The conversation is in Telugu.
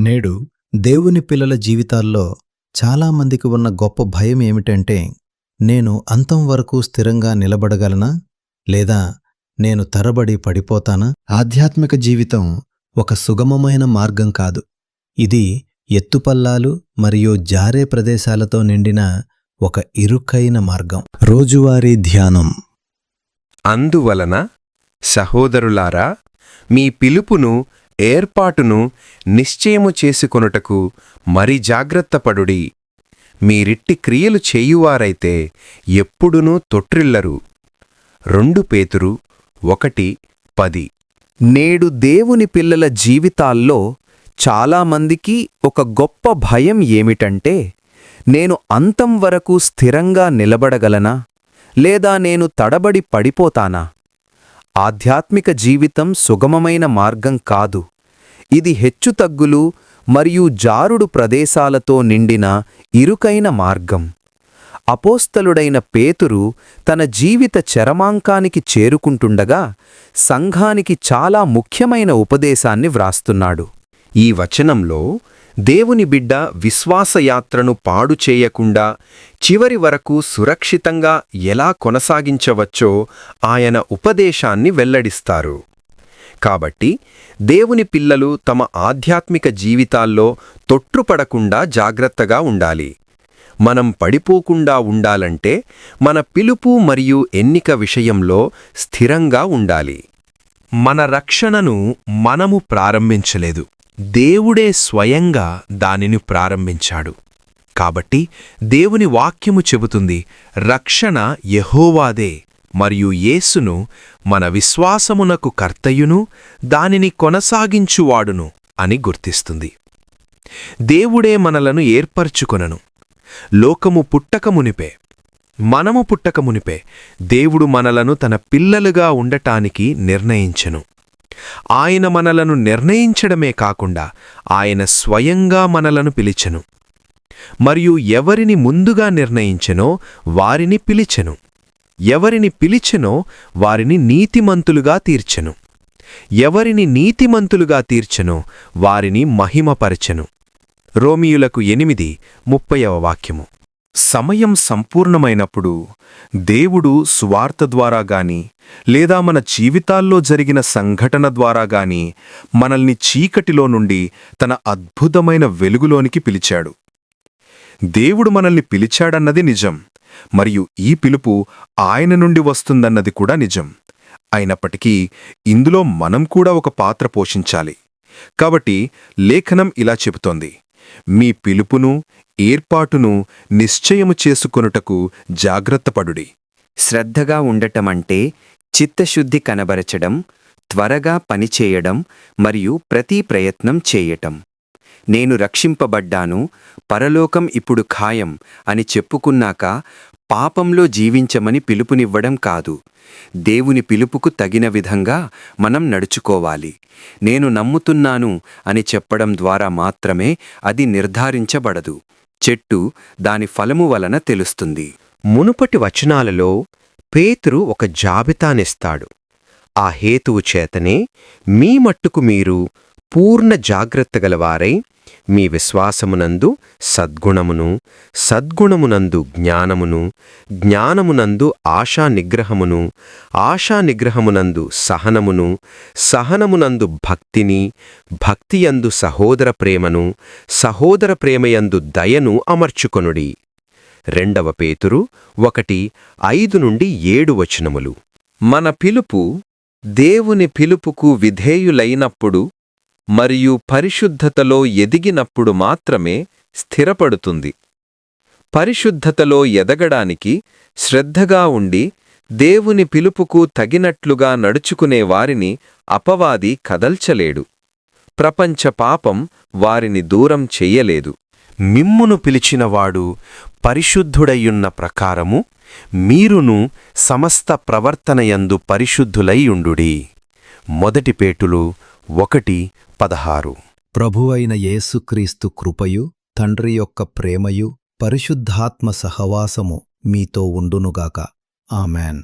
నేడు దేవుని పిల్లల జీవితాల్లో చాలామందికి ఉన్న గొప్ప భయం ఏమిటంటే, నేను అంతం వరకు స్థిరంగా నిలబడగలనా, లేదా నేను తరబడి పడిపోతానా? ఆధ్యాత్మిక జీవితం ఒక సుగమమైన మార్గం కాదు. ఇది ఎత్తుపల్లాలు మరియు జారే ప్రదేశాలతో నిండిన ఒక ఇరుకైన మార్గం. రోజువారీ ధ్యానం. అందువలన సహోదరులారా, మీ పిలుపును ఏర్పాటును నిశ్చయము చేసుకొనుటకు మరి జాగ్రత్తపడుడి. మీరిట్టి క్రియలు చేయువారైతే ఎప్పుడునూ తొట్రిల్లరు. 2 పేతురు 1:10. నేడు దేవుని పిల్లల జీవితాల్లో చాలామందికి ఒక గొప్ప భయం ఏమిటంటే, నేను అంతం వరకు స్థిరంగా నిలబడగలనా, లేదా నేను తడబడి పడిపోతానా? ఆధ్యాత్మిక జీవితం సుగమమైన మార్గం కాదు. ఇది హెచ్చుతగ్గులు మరియు జారుడు ప్రదేశాలతో నిండిన ఇరుకైన మార్గం. అపోస్తలుడైన పేతురు తన జీవిత చరమాంకానికి చేరుకుంటుండగా సంఘానికి చాలా ముఖ్యమైన ఉపదేశాన్ని వ్రాస్తున్నాడు. ఈ వచనంలో దేవుని బిడ్డ విశ్వాసయాత్రను పాడు చేయకుండా చివరి వరకు సురక్షితంగా ఎలా కొనసాగించవచ్చో ఆయన ఉపదేశాన్ని వెల్లడిస్తారు. కాబట్టి దేవుని పిల్లలు తమ ఆధ్యాత్మిక జీవితాల్లో తొట్రుపడకుండా జాగ్రత్తగా ఉండాలి. మనం పడిపోకుండా ఉండాలంటే మన పిలుపు మరియు ఎన్నిక విషయంలో స్థిరంగా ఉండాలి. మన రక్షణను మనము ప్రారంభించలేదు, దేవుడే స్వయంగా దానిని ప్రారంభించాడు. కాబట్టి దేవుని వాక్యము చెబుతుంది, రక్షణ యెహోవాదే మరియు యేసును మన విశ్వాసమునకు కర్తయును దానిని కొనసాగించువాడును అని గుర్తిస్తుంది. దేవుడే మనలను ఏర్పరచుకొనను. లోకము పుట్టకమునిపే, మనము పుట్టకమునిపే దేవుడు మనలను తన పిల్లలుగా ఉండటానికి నిర్ణయించెను. ఆయన మనలను నిర్ణయించడమే కాకుండా ఆయన స్వయంగా మనలను పిలిచెను. మరియు ఎవరిని ముందుగా నిర్ణయించెనో వారిని పిలిచెను. ఎవరిని పిలిచెనో వారిని నీతిమంతులుగా తీర్చెను. ఎవరిని నీతిమంతులుగా తీర్చెనో వారిని మహిమపరచెను. రోమీయులకు 8:30 సమయం సంపూర్ణమైనప్పుడు దేవుడు సువార్త ద్వారా గాని లేదా మన జీవితాల్లో జరిగిన సంఘటన ద్వారా గాని మనల్ని చీకటిలో నుండి తన అద్భుతమైన వెలుగులోనికి పిలిచాడు. దేవుడు మనల్ని పిలిచాడన్నది నిజం, మరియు ఈ పిలుపు ఆయన నుండి వస్తుందన్నది కూడా నిజం. అయినప్పటికీ ఇందులో మనం కూడా ఒక పాత్ర పోషించాలి. కాబట్టి లేఖనం ఇలా చెబుతోంది, మీ పిలుపును ఏర్పాటును నిశ్చయము చేసుకొనుటకు జాగ్రత్తపడుడి. శ్రద్ధగా ఉండటమంటే చిత్తశుద్ధి కనబరచడం, త్వరగా పనిచేయడం మరియు ప్రతి ప్రయత్నం చేయటం. నేను రక్షింపబడ్డాను, పరలోకం ఇప్పుడు ఖాయం అని చెప్పుకున్నాక పాపంలో జీవించమని పిలుపునివ్వడం కాదు. దేవుని పిలుపుకు తగిన విధంగా మనం నడుచుకోవాలి. నేను నమ్ముతున్నాను అని చెప్పడం ద్వారా మాత్రమే అది నిర్ధారించబడదు. చెట్టు దాని ఫలము వలన తెలుస్తుంది. మునుపటి వచనాలలో పేతురు ఒక జాబితానిస్తాడు. ఆ హేతువు చేతనే మీ మట్టుకు మీరు పూర్ణ జాగ్రత్తగలవారై మీ విశ్వాసమునందు సద్గుణమును, సద్గుణమునందు జ్ఞానమును, జ్ఞానమునందు ఆశానిగ్రహమును, ఆశానిగ్రహమునందు సహనమును, సహనమునందు భక్తిని, భక్తియందు సహోదర ప్రేమను, సహోదర ప్రేమయందు దయను అమర్చుకొనుడి. 2 పేతురు 1:5-7 మన పిలుపు దేవుని పిలుపుకు విధేయులైనప్పుడు మరియు పరిశుద్ధతలో ఎదిగినప్పుడు మాత్రమే స్థిరపడుతుంది. పరిశుద్ధతలో ఎదగడానికి శ్రద్ధగా ఉండి దేవుని పిలుపుకు తగినట్లుగా నడుచుకునే వారిని అపవాది కదల్చలేడు. ప్రపంచ పాపం వారిని దూరం చెయ్యలేదు. మిమ్మును పిలిచినవాడు పరిశుద్ధుడయ్యున్న ప్రకారము మీరును సమస్త ప్రవర్తనయందు పరిశుద్ధులైయుండుడి. 1 పేతురు 1:16. ప్రభువైన యేసుక్రీస్తు కృపయు, తండ్రి యొక్క ప్రేమయు, పరిశుద్ధాత్మ సహవాసము మీతో ఉండునుగాక. ఆమెన్.